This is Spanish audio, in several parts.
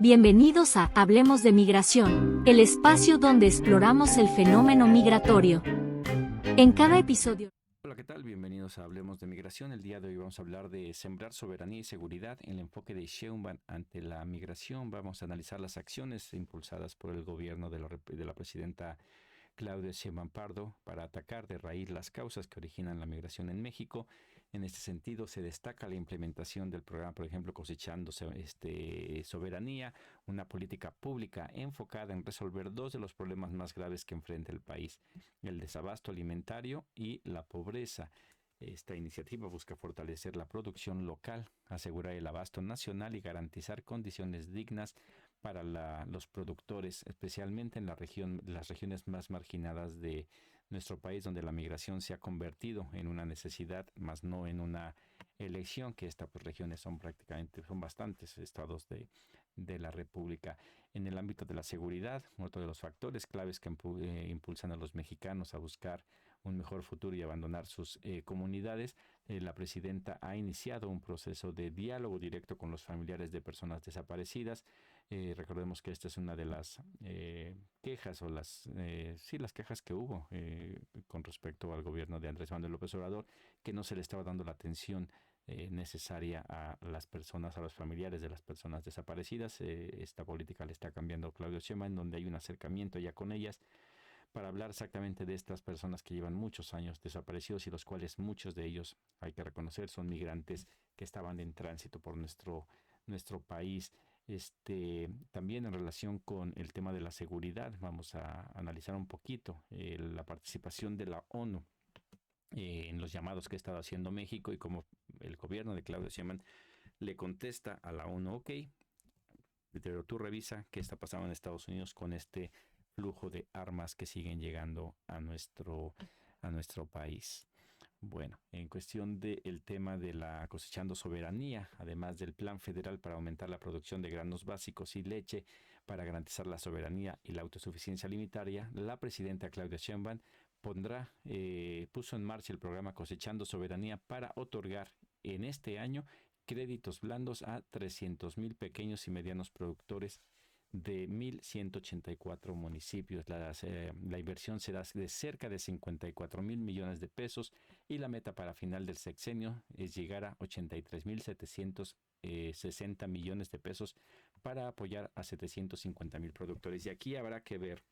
Bienvenidos a Hablemos de Migración, el espacio donde exploramos el fenómeno migratorio. En cada episodio... Hola, ¿qué tal? Bienvenidos a Hablemos de Migración. El día de hoy vamos a hablar de sembrar soberanía y seguridad en el enfoque de Sheinbaum ante la migración. Vamos a analizar las acciones impulsadas por el gobierno de la presidenta Claudia Sheinbaum Pardo para atacar de raíz las causas que originan la migración en México. En este sentido, se destaca la implementación del programa, por ejemplo, Cosechando Soberanía, una política pública enfocada en resolver dos de los problemas más graves que enfrenta el país: el desabasto alimentario y la pobreza. Esta iniciativa busca fortalecer la producción local, asegurar el abasto nacional y garantizar condiciones dignas para los productores, especialmente en las regiones más marginadas de nuestro país, donde la migración se ha convertido en una necesidad, más no en una elección, que estas regiones son bastantes estados de la República. En el ámbito de la seguridad, otro de los factores claves que impulsan a los mexicanos a buscar un mejor futuro y abandonar sus comunidades, la presidenta ha iniciado un proceso de diálogo directo con los familiares de personas desaparecidas. Recordemos que esta es una de las quejas o las quejas que hubo con respecto al gobierno de Andrés Manuel López Obrador, que no se le estaba dando la atención necesaria a las personas, a los familiares de las personas desaparecidas. Esta política le está cambiando Claudio Sheinbaum, en donde hay un acercamiento ya con ellas para hablar exactamente de estas personas que llevan muchos años desaparecidos y los cuales muchos de ellos, hay que reconocer, son migrantes que estaban en tránsito por nuestro país. También en relación con el tema de la seguridad, vamos a analizar un poquito la participación de la ONU en los llamados que ha estado haciendo México y cómo el gobierno de Claudio Sheinbaum le contesta a la ONU: ok, pero tú revisa qué está pasando en Estados Unidos con este flujo de armas que siguen llegando a nuestro país. Bueno, en cuestión del tema de la Cosechando Soberanía, además del plan federal para aumentar la producción de granos básicos y leche para garantizar la soberanía y la autosuficiencia alimentaria, la presidenta Claudia Sheinbaum puso en marcha el programa Cosechando Soberanía para otorgar en este año créditos blandos a 300,000 pequeños y medianos productores de 1,184 municipios. La inversión será de cerca de 54,000 millones de pesos y la meta para final del sexenio es llegar a 83,760 millones de pesos para apoyar a 750,000 productores. Y aquí habrá que ver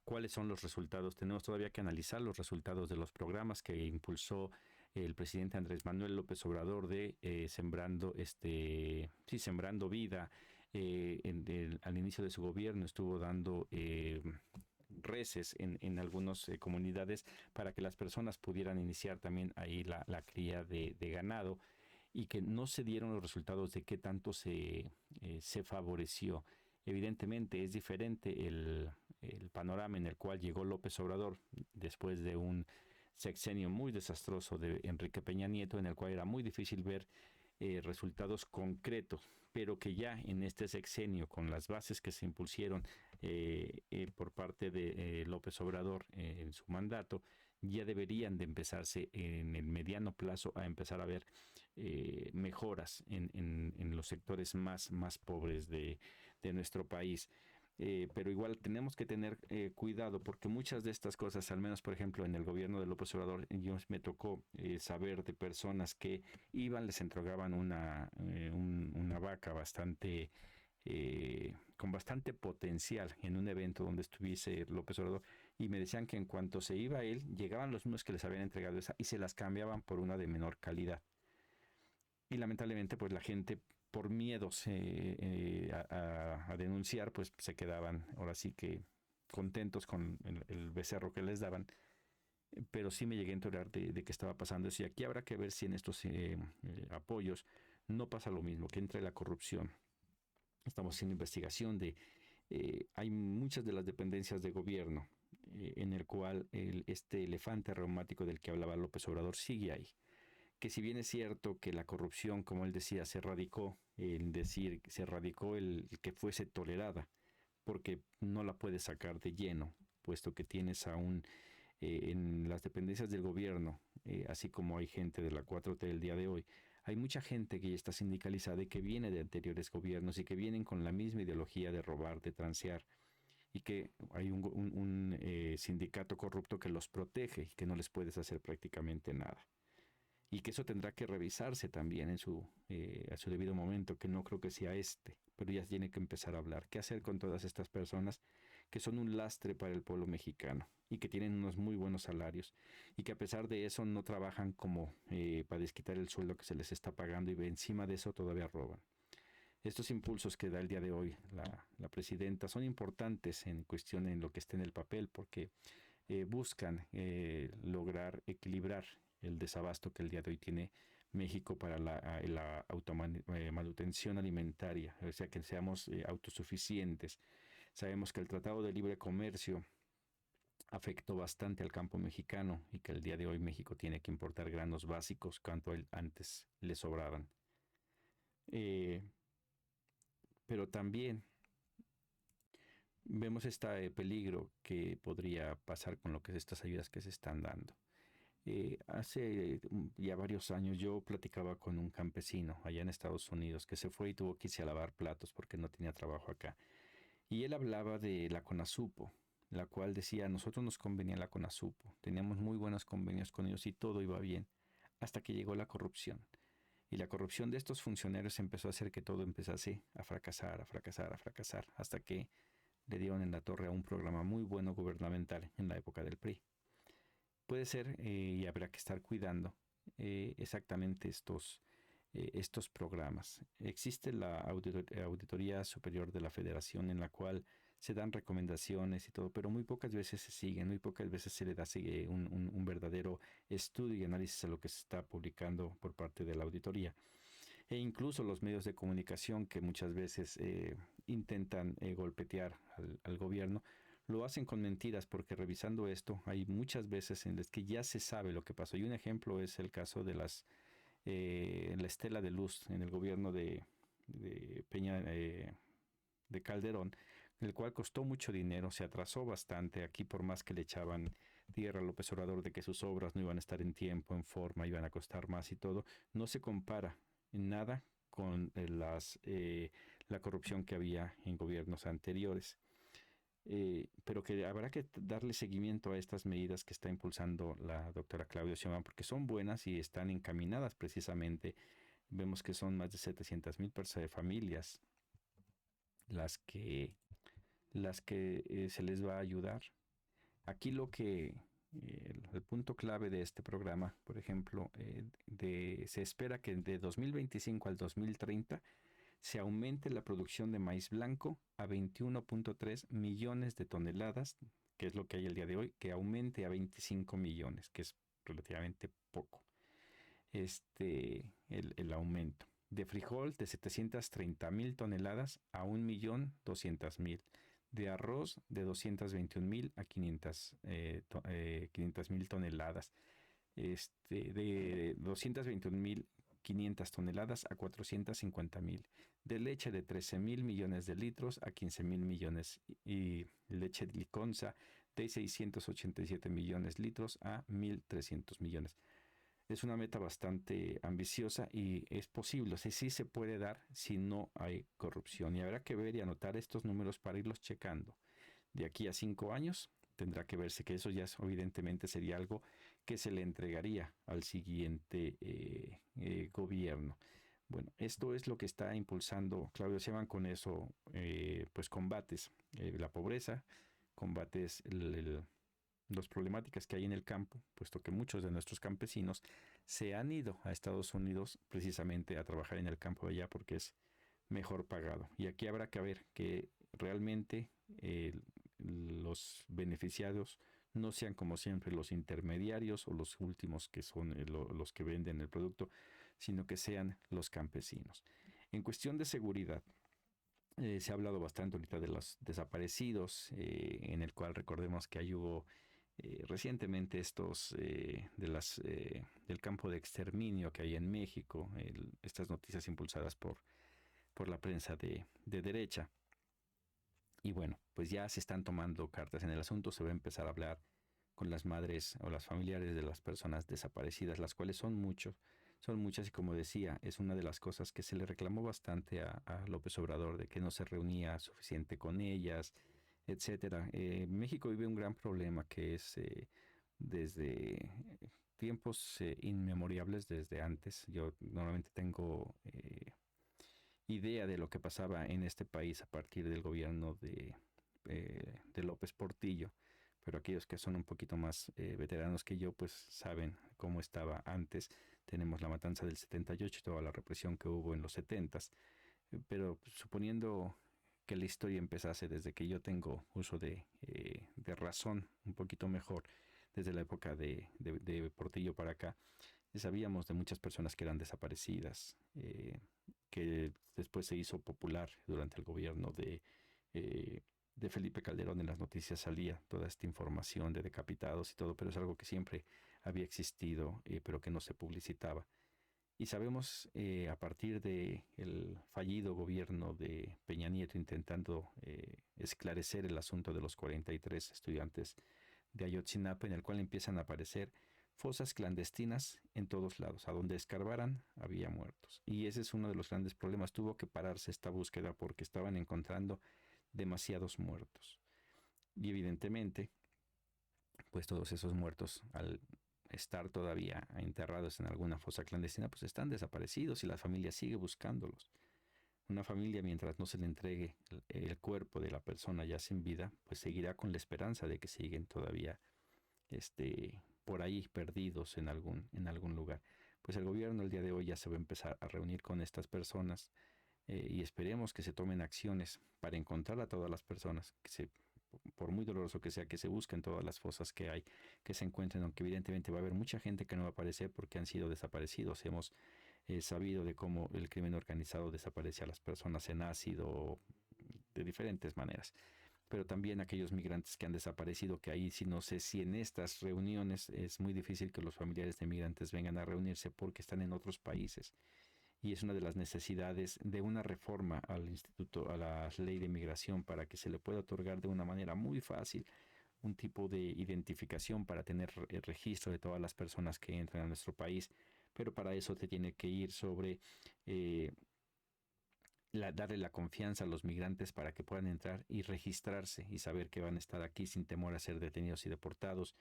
cuáles son los resultados. Tenemos todavía que analizar los resultados de los programas que impulsó el presidente Andrés Manuel López Obrador de Sembrando Vida. Al inicio de su gobierno estuvo dando reses en algunas comunidades para que las personas pudieran iniciar también ahí la cría de ganado, y que no se dieron los resultados de qué tanto se favoreció. Evidentemente es diferente el panorama en el cual llegó López Obrador después de un sexenio muy desastroso de Enrique Peña Nieto, en el cual era muy difícil ver resultados concretos, pero que ya en este sexenio, con las bases que se impusieron por parte de López Obrador en su mandato, ya deberían de empezarse en el mediano plazo a empezar a ver mejoras en los sectores más pobres de nuestro país. Pero igual tenemos que tener cuidado, porque muchas de estas cosas, al menos por ejemplo en el gobierno de López Obrador, yo me tocó saber de personas que iban, les entregaban una vaca con bastante potencial en un evento donde estuviese López Obrador, y me decían que en cuanto se iba él, llegaban los mismos que les habían entregado esa y se las cambiaban por una de menor calidad. Y lamentablemente pues la gente, por miedos a denunciar, pues se quedaban ahora sí que contentos con el becerro que les daban. Pero sí me llegué a enterar de qué estaba pasando eso, y aquí habrá que ver si en estos apoyos no pasa lo mismo, que entre la corrupción. Estamos haciendo investigación hay muchas de las dependencias de gobierno en el cual este elefante reumático del que hablaba López Obrador sigue ahí. Que si bien es cierto que la corrupción, como él decía, se radicó el que fuese tolerada, porque no la puedes sacar de lleno, puesto que tienes aún en las dependencias del gobierno, así como hay gente de la 4T del día de hoy, Hay mucha gente que ya está sindicalizada y que viene de anteriores gobiernos y que vienen con la misma ideología de robar, de transear, y que hay un sindicato corrupto que los protege y que no les puedes hacer prácticamente nada. Y que eso tendrá que revisarse también a su debido momento, que no creo que sea pero ya tiene que empezar a hablar. ¿Qué hacer con todas estas personas que son un lastre para el pueblo mexicano y que tienen unos muy buenos salarios y que a pesar de eso no trabajan como para desquitar el sueldo que se les está pagando y encima de eso todavía roban? Estos impulsos que da el día de hoy la presidenta son importantes en cuestión en lo que está en el papel porque buscan lograr equilibrar el desabasto que el día de hoy tiene México para la manutención alimentaria, o sea, que seamos autosuficientes. Sabemos que el Tratado de Libre Comercio afectó bastante al campo mexicano y que el día de hoy México tiene que importar granos básicos cuanto antes le sobraban. Pero también vemos este peligro que podría pasar con lo que es estas ayudas que se están dando. Hace ya varios años yo platicaba con un campesino allá en Estados Unidos que se fue y tuvo que irse a lavar platos porque no tenía trabajo acá. Y él hablaba de la CONASUPO, la cual decía, a nosotros nos convenía la CONASUPO, teníamos muy buenos convenios con ellos y todo iba bien, hasta que llegó la corrupción. Y la corrupción de estos funcionarios empezó a hacer que todo empezase a fracasar, hasta que le dieron en la torre a un programa muy bueno gubernamental en la época del PRI. Puede ser, y habrá que estar cuidando exactamente estos programas. Existe la Auditoría Superior de la Federación en la cual se dan recomendaciones y todo, pero muy pocas veces se siguen, muy pocas veces se le da un verdadero estudio y análisis a lo que se está publicando por parte de la auditoría. E incluso los medios de comunicación que muchas veces intentan golpetear al gobierno, lo hacen con mentiras porque revisando esto hay muchas veces en las que ya se sabe lo que pasó. Y un ejemplo es el caso de la estela de luz en el gobierno de Peña de Calderón, el cual costó mucho dinero, se atrasó bastante. Aquí por más que le echaban tierra a López Obrador de que sus obras no iban a estar en tiempo, en forma, iban a costar más y todo, no se compara en nada con la corrupción que había en gobiernos anteriores. Pero que habrá que darle seguimiento a estas medidas que está impulsando la doctora Claudia Sheinbaum porque son buenas y están encaminadas precisamente. Vemos que son más de 700,000 familias las que se les va a ayudar. Aquí el punto clave de este programa, por ejemplo, se espera que de 2025 al 2030 se aumente la producción de maíz blanco a 21.3 millones de toneladas, que es lo que hay el día de hoy, que aumente a 25 millones, que es relativamente poco. El aumento. De frijol de 730,000 toneladas a 1.200.000. De arroz de 221,000 a 500,000 toneladas. De 221,500 toneladas a 450,000. De leche de 13,000 millones de litros a 15,000 millones. Y leche de liconza de 687 millones de litros a 1,300 millones. Es una meta bastante ambiciosa y es posible, o sea, sí se puede dar si no hay corrupción. Y habrá que ver y anotar estos números para irlos checando. De aquí a 5 años tendrá que verse que eso ya evidentemente sería algo que se le entregaría al siguiente gobierno. Bueno, esto es lo que está impulsando Claudia Sheinbaum. Con eso, pues combates la pobreza, combates las problemáticas que hay en el campo, puesto que muchos de nuestros campesinos se han ido a Estados Unidos precisamente a trabajar en el campo de allá porque es mejor pagado. Y aquí habrá que ver que realmente los beneficiados no sean como siempre los intermediarios o los últimos que son los que venden el producto, sino que sean los campesinos. En cuestión de seguridad, se ha hablado bastante ahorita de los desaparecidos, en el cual recordemos que hubo recientemente del campo de exterminio que hay en México, estas noticias impulsadas por la prensa de derecha. Y bueno, pues ya se están tomando cartas en el asunto, se va a empezar a hablar con las madres o las familiares de las personas desaparecidas, las cuales son muchos. son muchas y como decía, es una de las cosas que se le reclamó bastante a López Obrador, de que no se reunía suficiente con ellas, etcétera. México vive un gran problema que es desde tiempos inmemorables, desde antes. Yo normalmente tengo idea de lo que pasaba en este país a partir del gobierno de López Portillo, pero aquellos que son un poquito más veteranos que yo, pues saben cómo estaba antes. Tenemos la matanza del 78 y toda la represión que hubo en los 70s, pero suponiendo que la historia empezase desde que yo tengo uso de razón un poquito mejor, desde la época de Portillo para acá, sabíamos de muchas personas que eran desaparecidas, que después se hizo popular durante el gobierno de Felipe Calderón. En las noticias salía toda esta información de decapitados y todo, pero es algo que siempre había existido, pero que no se publicitaba. Y sabemos a partir de el fallido gobierno de Peña Nieto intentando esclarecer el asunto de los 43 estudiantes de Ayotzinapa, en el cual empiezan a aparecer fosas clandestinas en todos lados. A donde escarbaran había muertos. Y ese es uno de los grandes problemas. Tuvo que pararse esta búsqueda porque estaban encontrando demasiados muertos. Y evidentemente, pues todos esos muertos, al estar todavía enterrados en alguna fosa clandestina, pues están desaparecidos y la familia sigue buscándolos. Una familia, mientras no se le entregue el cuerpo de la persona ya sin vida, pues seguirá con la esperanza de que siguen todavía por ahí perdidos en algún lugar. Pues el gobierno el día de hoy ya se va a empezar a reunir con estas personas y esperemos que se tomen acciones para encontrar a todas las personas, por muy doloroso que sea, que se busquen todas las fosas que hay, que se encuentren, aunque evidentemente va a haber mucha gente que no va a aparecer porque han sido desaparecidos. Hemos sabido de cómo el crimen organizado desaparece a las personas en ácido, de diferentes maneras. Pero también aquellos migrantes que han desaparecido, que ahí sí no sé si en estas reuniones es muy difícil que los familiares de migrantes vengan a reunirse porque están en otros países. Y es una de las necesidades de una reforma al instituto, a la ley de migración, para que se le pueda otorgar de una manera muy fácil un tipo de identificación para tener el registro de todas las personas que entran a nuestro país. Pero para eso te tiene que ir sobre darle la confianza a los migrantes para que puedan entrar y registrarse y saber que van a estar aquí sin temor a ser detenidos y deportados,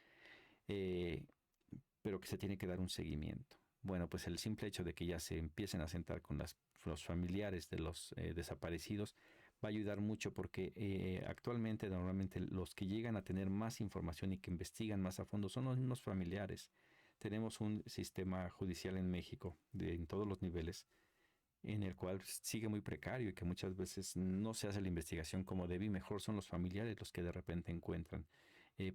pero que se tiene que dar un seguimiento. Bueno, pues el simple hecho de que ya se empiecen a sentar con los familiares de los desaparecidos va a ayudar mucho porque actualmente normalmente los que llegan a tener más información y que investigan más a fondo son los mismos familiares. Tenemos un sistema judicial en México en todos los niveles en el cual sigue muy precario y que muchas veces no se hace la investigación como debe, y mejor son los familiares los que de repente encuentran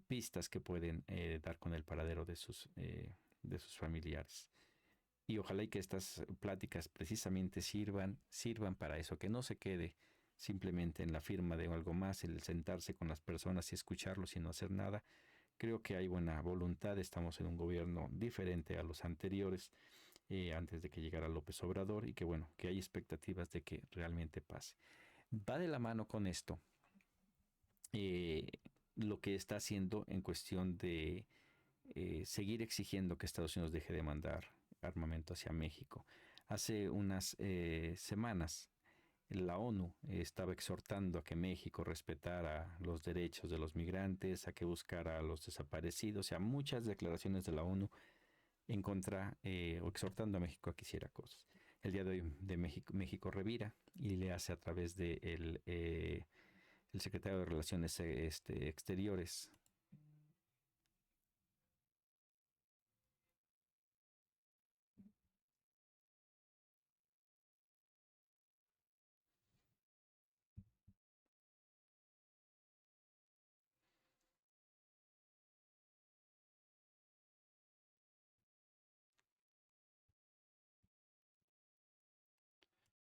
pistas que pueden dar con el paradero de sus familiares. Y ojalá y que estas pláticas precisamente sirvan para eso, que no se quede simplemente en la firma de algo más, el sentarse con las personas y escucharlos y no hacer nada. Creo que hay buena voluntad, estamos en un gobierno diferente a los anteriores, antes de que llegara López Obrador, y que bueno, que hay expectativas de que realmente pase. Va de la mano con esto lo que está haciendo en cuestión de seguir exigiendo que Estados Unidos deje de mandar armamento hacia México. Hace unas semanas la ONU estaba exhortando a que México respetara los derechos de los migrantes, a que buscara a los desaparecidos, o sea, muchas declaraciones de la ONU en contra o exhortando a México a que hiciera cosas. El día de hoy de México revira y le hace a través de el secretario de Relaciones Exteriores